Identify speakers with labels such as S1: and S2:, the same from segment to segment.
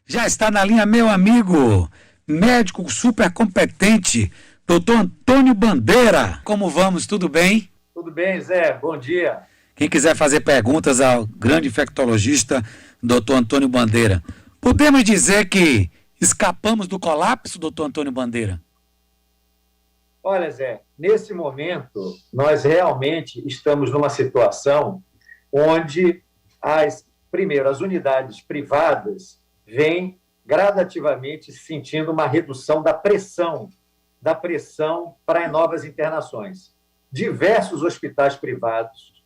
S1: Já está na linha meu amigo, médico super competente, doutor Antônio Bandeira. Como vamos? Tudo bem?
S2: Tudo bem, Zé? Bom dia.
S1: Quem quiser fazer perguntas ao grande infectologista, doutor Antônio Bandeira. Podemos dizer que escapamos do colapso, doutor Antônio Bandeira?
S2: Olha, Zé, nesse momento, nós realmente estamos numa situação onde, primeiro, as unidades privadas vêm gradativamente sentindo uma redução da pressão para novas internações. Diversos hospitais privados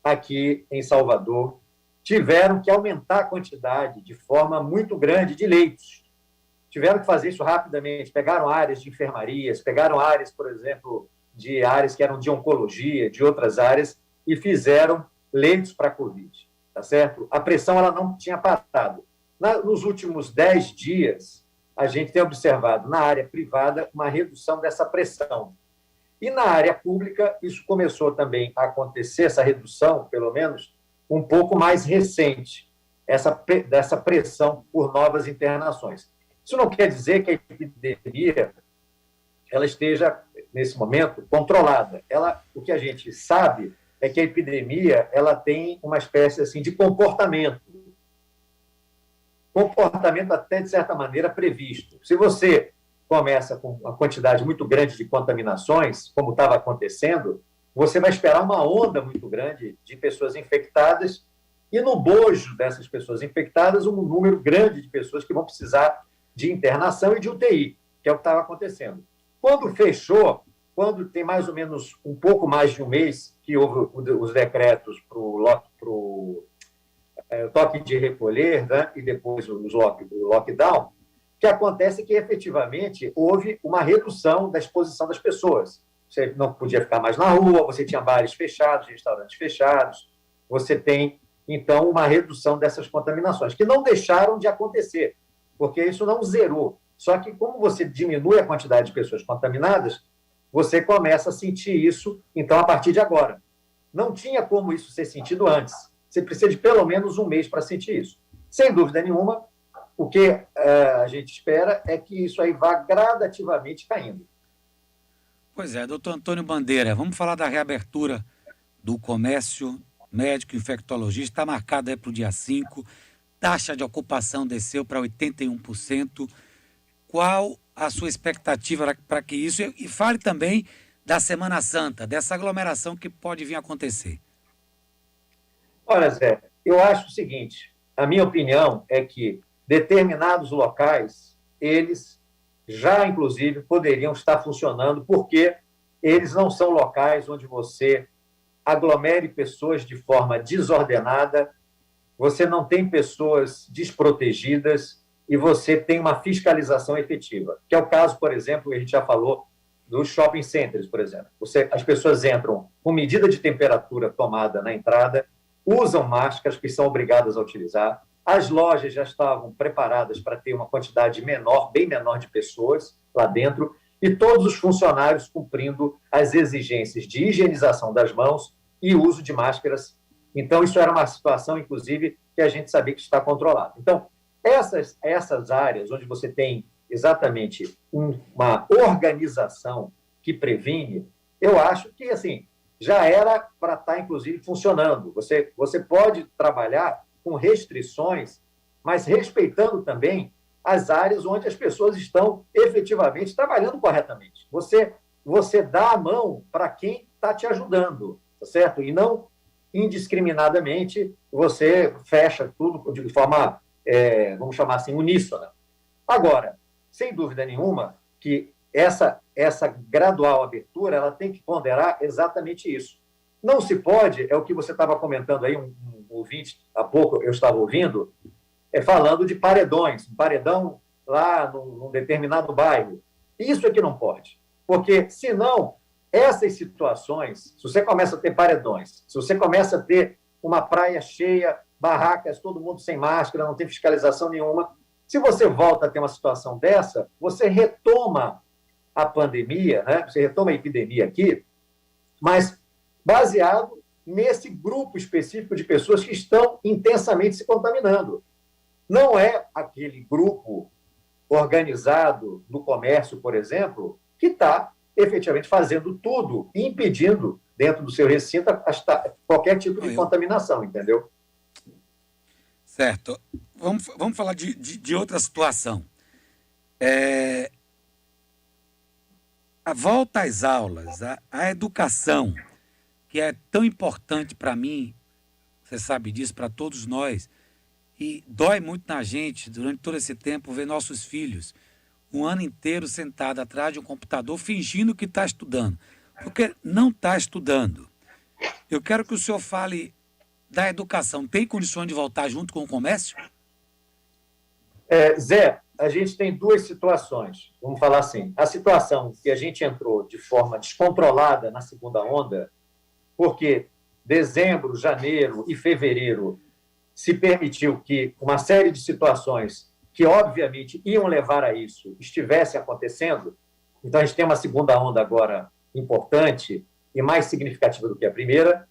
S2: aqui em Salvador tiveram que aumentar a quantidade de forma muito grande de leitos. Tiveram que fazer isso rapidamente. Pegaram áreas de enfermarias, pegaram áreas, por exemplo, de áreas que eram de oncologia, de outras áreas, e fizeram leitos para a Covid. Tá certo? A pressão ela não tinha parado. Nos últimos 10 dias, a gente tem observado na área privada uma redução dessa pressão. E na área pública, isso começou também a acontecer, essa redução, pelo menos, um pouco mais recente, dessa pressão por novas internações. Isso não quer dizer que a epidemia ela esteja, nesse momento, controlada. O que a gente sabe é que a epidemia ela tem uma espécie assim, de comportamento até, de certa maneira, previsto. Se você começa com uma quantidade muito grande de contaminações, como estava acontecendo, você vai esperar uma onda muito grande de pessoas infectadas e, no bojo dessas pessoas infectadas, um número grande de pessoas que vão precisar de internação e de UTI, que é o que estava acontecendo. Quando fechou, quando tem mais ou menos um pouco mais de um mês que houve os decretos para o toque de recolher, né, e depois o lockdown, o que acontece é que, efetivamente, houve uma redução da exposição das pessoas. Você não podia ficar mais na rua, você tinha bares fechados, restaurantes fechados, você tem, então, uma redução dessas contaminações, que não deixaram de acontecer, porque isso não zerou. Só que, como você diminui a quantidade de pessoas contaminadas, você começa a sentir isso, então, a partir de agora. Não tinha como isso ser sentido antes. Você precisa de pelo menos um mês para sentir isso. Sem dúvida nenhuma, o que a gente espera é que isso aí vá gradativamente caindo.
S1: Pois é, doutor Antônio Bandeira, vamos falar da reabertura do comércio médico infectologista. Está marcada para o dia 5. Taxa de ocupação desceu para 81%. Qual a sua expectativa para que isso... E fale também da Semana Santa, dessa aglomeração que pode vir a acontecer.
S2: Olha, Zé, eu acho o seguinte, a minha opinião é que determinados locais, eles já, inclusive, poderiam estar funcionando, porque eles não são locais onde você aglomere pessoas de forma desordenada, você não tem pessoas desprotegidas e você tem uma fiscalização efetiva, que é o caso, por exemplo, que a gente já falou dos shopping centers, por exemplo. As pessoas entram com medida de temperatura tomada na entrada, usam máscaras que são obrigadas a utilizar, as lojas já estavam preparadas para ter uma quantidade menor, bem menor de pessoas lá dentro, e todos os funcionários cumprindo as exigências de higienização das mãos e uso de máscaras. Então, isso era uma situação, inclusive, que a gente sabia que está controlada. Então, essas áreas onde você tem exatamente uma organização que previne, eu acho que, assim, já era para estar, inclusive, funcionando. Você pode trabalhar com restrições, mas respeitando também as áreas onde as pessoas estão efetivamente trabalhando corretamente. Você dá a mão para quem está te ajudando, tá certo? E não indiscriminadamente você fecha tudo de forma, vamos chamar assim, uníssona. Agora, sem dúvida nenhuma, que essa gradual abertura ela tem que ponderar exatamente isso. Não se pode, é o que você estava comentando aí, um ouvinte, há pouco eu estava ouvindo, falando de paredões, um paredão lá num determinado bairro. Isso é que não pode, porque senão essas situações, se você começa a ter paredões, se você começa a ter uma praia cheia, barracas, todo mundo sem máscara, não tem fiscalização nenhuma, se você volta a ter uma situação dessa, você retoma a pandemia, né? Você retoma a epidemia aqui, mas baseado nesse grupo específico de pessoas que estão intensamente se contaminando. não é aquele grupo organizado no comércio, por exemplo, que está efetivamente fazendo tudo e impedindo, dentro do seu recinto, qualquer tipo de contaminação, entendeu?
S1: Certo. Vamos falar de outra situação. A volta às aulas, a educação, que é tão importante para mim, você sabe disso, para todos nós, e dói muito na gente, durante todo esse tempo, ver nossos filhos um ano inteiro sentado atrás de um computador fingindo que está estudando, porque não está estudando. Eu quero que o senhor fale da educação. Tem condições de voltar junto com o comércio?
S2: Zé, a gente tem duas situações, vamos falar assim. A situação que a gente entrou de forma descontrolada na segunda onda, porque dezembro, janeiro e fevereiro se permitiu que uma série de situações que, obviamente, iam levar a isso estivessem acontecendo. Então, a gente tem uma segunda onda agora importante e mais significativa do que a primeira.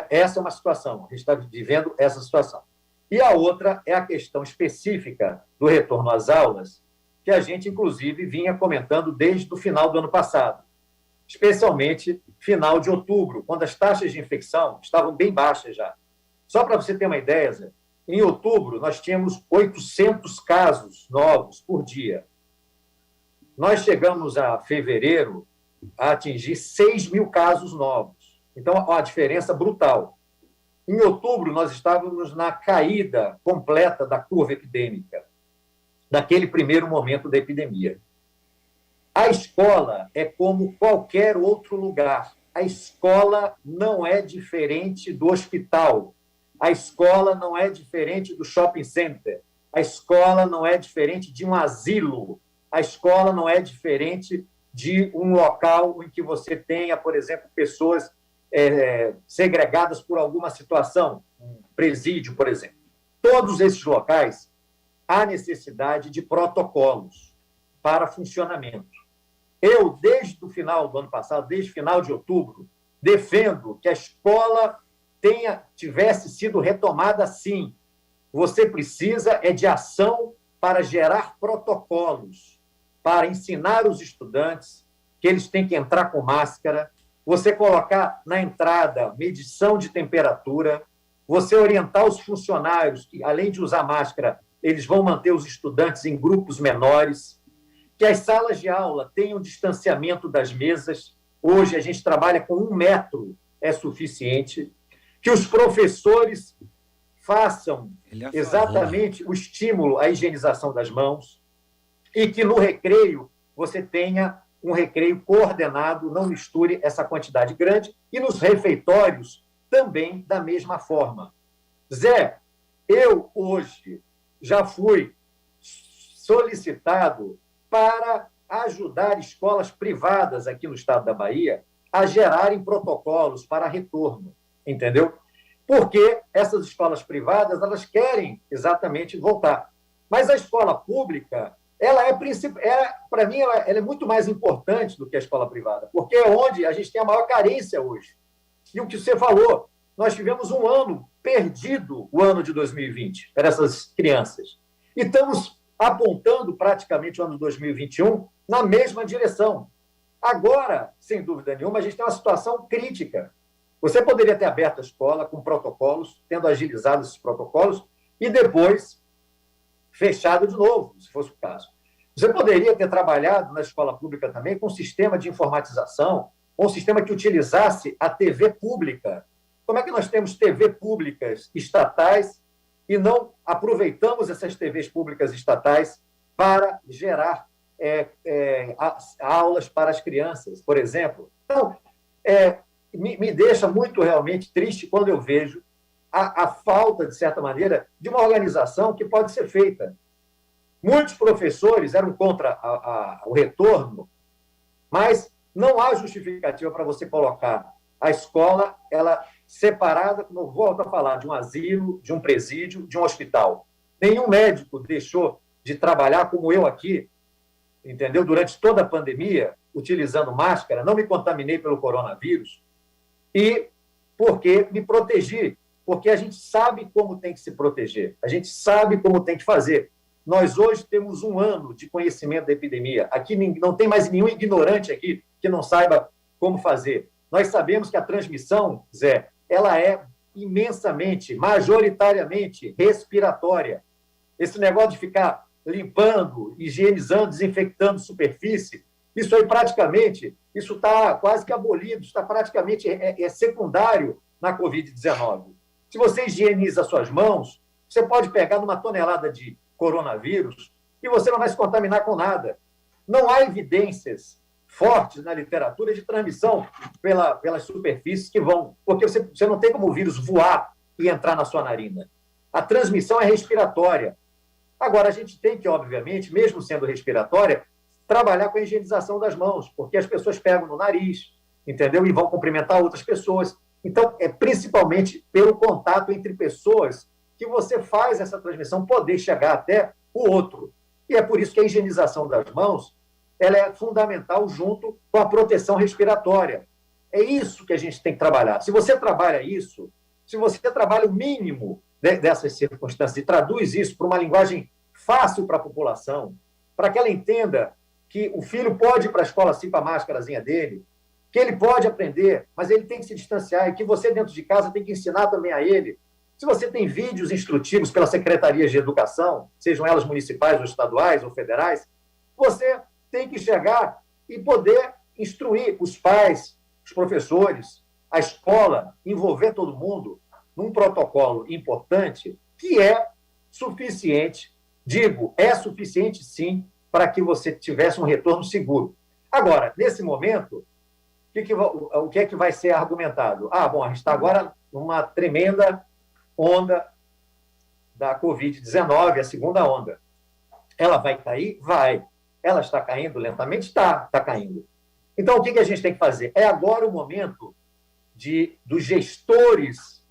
S2: Essa é uma situação, a gente está vivendo essa situação. E a outra é a questão específica do retorno às aulas, que a gente, inclusive, vinha comentando desde o final do ano passado, especialmente final de outubro, quando as taxas de infecção estavam bem baixas já. Só para você ter uma ideia, Zé, em outubro nós tínhamos 800 casos novos por dia. Nós chegamos a fevereiro a atingir 6 mil casos novos. Então, uma diferença brutal. Em outubro, nós estávamos na caída completa da curva epidêmica, naquele primeiro momento da epidemia. A escola é como qualquer outro lugar. A escola não é diferente do hospital. A escola não é diferente do shopping center. A escola não é diferente de um asilo. A escola não é diferente de um local em que você tenha, por exemplo, pessoas segregadas por alguma situação, um presídio, por exemplo. Todos esses locais há necessidade de protocolos para funcionamento. Eu, desde o final do ano passado, desde o final de outubro, defendo que a escola tivesse sido retomada sim. Você precisa de ação para gerar protocolos, para ensinar os estudantes que eles têm que entrar com máscara, você colocar na entrada medição de temperatura, você orientar os funcionários que, além de usar máscara, eles vão manter os estudantes em grupos menores, que as salas de aula tenham distanciamento das mesas. Hoje a gente trabalha com 1 metro, é suficiente. Que os professores façam exatamente o estímulo à higienização das mãos e que no recreio você tenha um recreio coordenado, não misture essa quantidade grande, e nos refeitórios também da mesma forma. Zé, eu hoje já fui solicitado para ajudar escolas privadas aqui no estado da Bahia a gerarem protocolos para retorno, entendeu? Porque essas escolas privadas, elas querem exatamente voltar. Mas a escola pública, para mim, ela é muito mais importante do que a escola privada, porque é onde a gente tem a maior carência hoje. E o que você falou, nós tivemos um ano perdido, o ano de 2020, para essas crianças. E estamos apontando praticamente o ano de 2021 na mesma direção. Agora, sem dúvida nenhuma, a gente tem uma situação crítica. Você poderia ter aberto a escola com protocolos, tendo agilizado esses protocolos, e depois fechado de novo, se fosse o caso. Você poderia ter trabalhado na escola pública também com um sistema de informatização, ou um sistema que utilizasse a TV pública. Como é que nós temos TV públicas estatais e não aproveitamos essas TVs públicas estatais para gerar aulas para as crianças, por exemplo? Então, me deixa muito realmente triste quando eu vejo a falta, de certa maneira, de uma organização que pode ser feita. Muitos professores eram contra o retorno, mas não há justificativa para você colocar a escola ela separada, como eu volto a falar, de um asilo, de um presídio, de um hospital. Nenhum médico deixou de trabalhar como eu aqui, entendeu? Durante toda a pandemia, utilizando máscara, não me contaminei pelo coronavírus, e porque me protegi, porque a gente sabe como tem que se proteger, a gente sabe como tem que fazer. Nós hoje temos 1 ano de conhecimento da epidemia. Aqui não tem mais nenhum ignorante aqui que não saiba como fazer. Nós sabemos que a transmissão, Zé, ela é imensamente, majoritariamente respiratória. Esse negócio de ficar limpando, higienizando, desinfectando superfície, isso aí praticamente, isso está quase que abolido, está praticamente secundário na Covid-19. Se você higieniza suas mãos, você pode pegar numa tonelada de coronavírus e você não vai se contaminar com nada. Não há evidências fortes na literatura de transmissão pelas superfícies que vão, porque você não tem como o vírus voar e entrar na sua narina. A transmissão é respiratória. Agora, a gente tem que, obviamente, mesmo sendo respiratória, trabalhar com a higienização das mãos, porque as pessoas pegam no nariz, entendeu? E vão cumprimentar outras pessoas. Então, é principalmente pelo contato entre pessoas que você faz essa transmissão poder chegar até o outro. E é por isso que a higienização das mãos ela é fundamental junto com a proteção respiratória. É isso que a gente tem que trabalhar. Se você trabalha isso, se você trabalha o mínimo dessas circunstâncias e traduz isso para uma linguagem fácil para a população, para que ela entenda que o filho pode ir para a escola assim com a máscarazinha dele, que ele pode aprender, mas ele tem que se distanciar e que você dentro de casa tem que ensinar também a ele. Se você tem vídeos instrutivos pelas secretarias de educação, sejam elas municipais ou estaduais ou federais, você tem que chegar e poder instruir os pais, os professores, a escola, envolver todo mundo num protocolo importante que é suficiente, digo, é suficiente sim, para que você tivesse um retorno seguro. Agora, nesse momento, o que é que vai ser argumentado? Bom, a gente está agora numa tremenda onda da Covid-19, a segunda onda. Ela vai cair? Vai. Ela está caindo lentamente? Está caindo. Então, o que a gente tem que fazer? É agora o momento dos gestores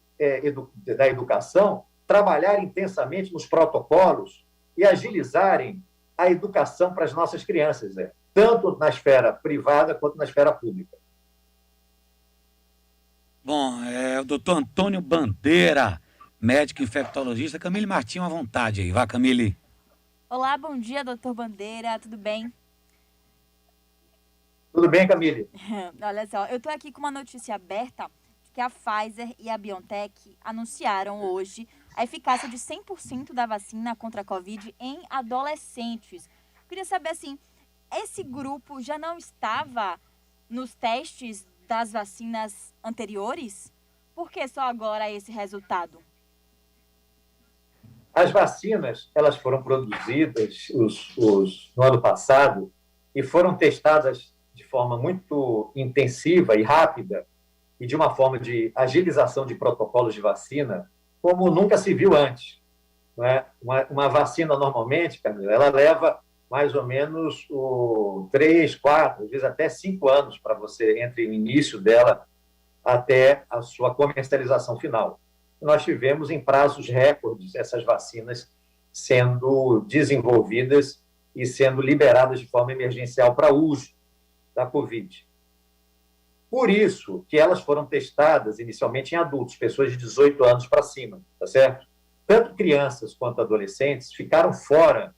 S2: da educação trabalharem intensamente nos protocolos e agilizarem a educação para as nossas crianças, tanto na esfera privada quanto na esfera pública.
S1: Bom, o doutor Antônio Bandeira, médico infectologista. Camille Martins, à vontade aí. Vá, Camille.
S3: Olá, bom dia, doutor Bandeira, tudo bem?
S2: Tudo bem, Camille?
S3: Olha só, eu estou aqui com uma notícia aberta que a Pfizer e a BioNTech anunciaram hoje a eficácia de 100% da vacina contra a Covid em adolescentes. Eu queria saber, assim, esse grupo já não estava nos testes das vacinas anteriores? Por que só agora esse resultado?
S2: As vacinas, elas foram produzidas no ano passado e foram testadas de forma muito intensiva e rápida e de uma forma de agilização de protocolos de vacina como nunca se viu antes. Não é? Uma vacina, normalmente, Camila, ela leva mais ou menos 3, 4, às vezes até 5 anos para você, entre o início dela até a sua comercialização final. Nós tivemos em prazos recordes essas vacinas sendo desenvolvidas e sendo liberadas de forma emergencial para uso da Covid. Por isso que elas foram testadas inicialmente em adultos, pessoas de 18 anos para cima, tá certo? Tanto crianças quanto adolescentes ficaram fora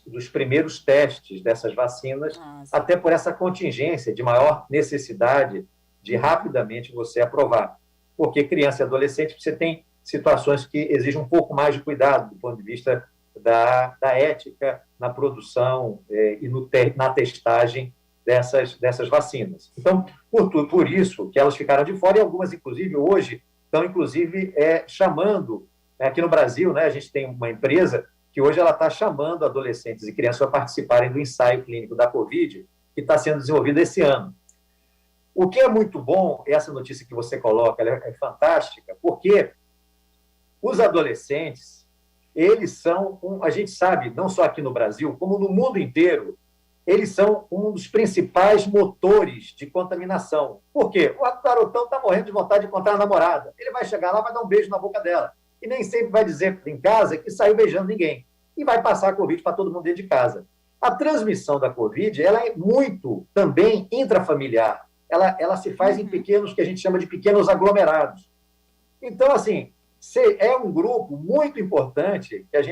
S2: dos primeiros testes dessas vacinas, até por essa contingência de maior necessidade de rapidamente você aprovar. Porque criança e adolescente, você tem situações que exigem um pouco mais de cuidado do ponto de vista da ética na produção e na testagem dessas vacinas. Então, por isso que elas ficaram de fora, e algumas, inclusive, hoje, estão, inclusive, chamando, aqui no Brasil, né, a gente tem uma empresa que hoje ela está chamando adolescentes e crianças a participarem do ensaio clínico da Covid, que está sendo desenvolvido esse ano. O que é muito bom, essa notícia que você coloca, ela é fantástica, porque os adolescentes, eles são, a gente sabe, não só aqui no Brasil, como no mundo inteiro, eles são um dos principais motores de contaminação. Por quê? O garotão está morrendo de vontade de encontrar a namorada. Ele vai chegar lá, vai dar um beijo na boca dela. E nem sempre vai dizer em casa que saiu beijando ninguém. E vai passar a Covid para todo mundo dentro de casa. A transmissão da Covid, ela é muito também intrafamiliar. Ela se faz em pequenos, que a gente chama de pequenos aglomerados. Então, assim, é um grupo muito importante que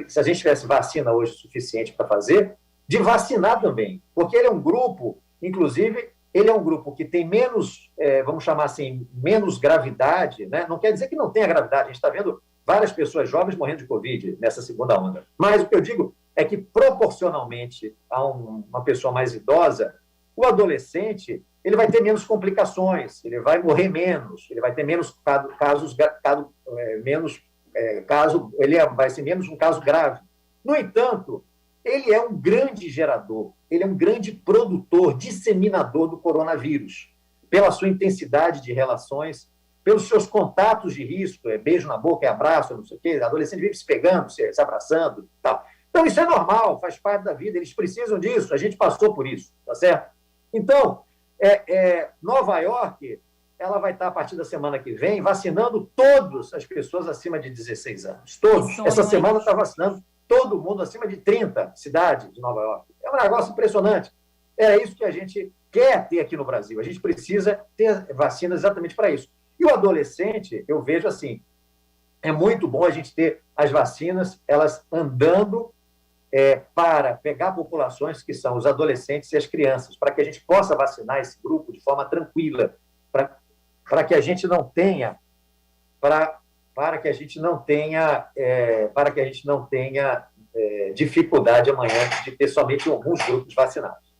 S2: se a gente tivesse vacina hoje suficiente para fazer, de vacinar também, porque ele é um grupo, inclusive, ele é um grupo que tem menos, vamos chamar assim, menos gravidade, né? Não quer dizer que não tenha gravidade, a gente está vendo várias pessoas jovens morrendo de Covid nessa segunda onda. Mas o que eu digo é que, proporcionalmente a uma pessoa mais idosa, o adolescente ele vai ter menos complicações, ele vai morrer menos, ele vai ter menos casos, ele vai ser menos um caso grave. No entanto, ele é um grande gerador, ele é um grande produtor, disseminador do coronavírus, pela sua intensidade de relações, pelos seus contatos de risco, beijo na boca, abraço, não sei o quê, adolescente vive se pegando, se abraçando, tal. Então, isso é normal, faz parte da vida, eles precisam disso, a gente passou por isso, tá certo? Então, Nova York, ela vai estar, a partir da semana que vem, vacinando todas as pessoas acima de 16 anos. Todos. Essa semana está vacinando todo mundo acima de 30 cidades de Nova York. É um negócio impressionante. É isso que a gente quer ter aqui no Brasil. A gente precisa ter vacina exatamente para isso. E o adolescente, eu vejo assim, é muito bom a gente ter as vacinas, elas andando para pegar populações que são os adolescentes e as crianças, para que a gente possa vacinar esse grupo de forma tranquila, para que a gente não tenha dificuldade amanhã de ter somente alguns grupos vacinados.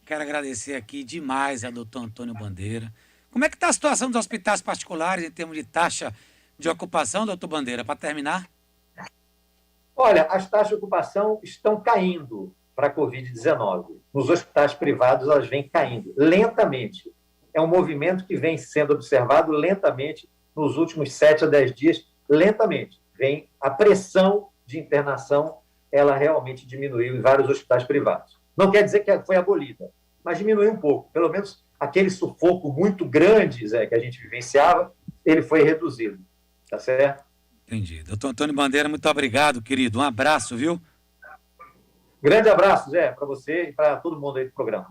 S1: Quero agradecer aqui demais a doutor Antônio Bandeira. Como é que está a situação dos hospitais particulares em termos de taxa de ocupação, doutor Bandeira, para terminar?
S2: Olha, as taxas de ocupação estão caindo para a Covid-19. Nos hospitais privados, elas vêm caindo lentamente. É um movimento que vem sendo observado lentamente nos últimos 7 a 10 dias, lentamente. Vem a pressão de internação, ela realmente diminuiu em vários hospitais privados. Não quer dizer que foi abolida, mas diminuiu um pouco. Pelo menos aquele sufoco muito grande, Zé, que a gente vivenciava, ele foi reduzido. Tá certo?
S1: Entendi. Doutor Antônio Bandeira, muito obrigado, querido. Um abraço, viu?
S2: Grande abraço, Zé, para você e para todo mundo aí do programa.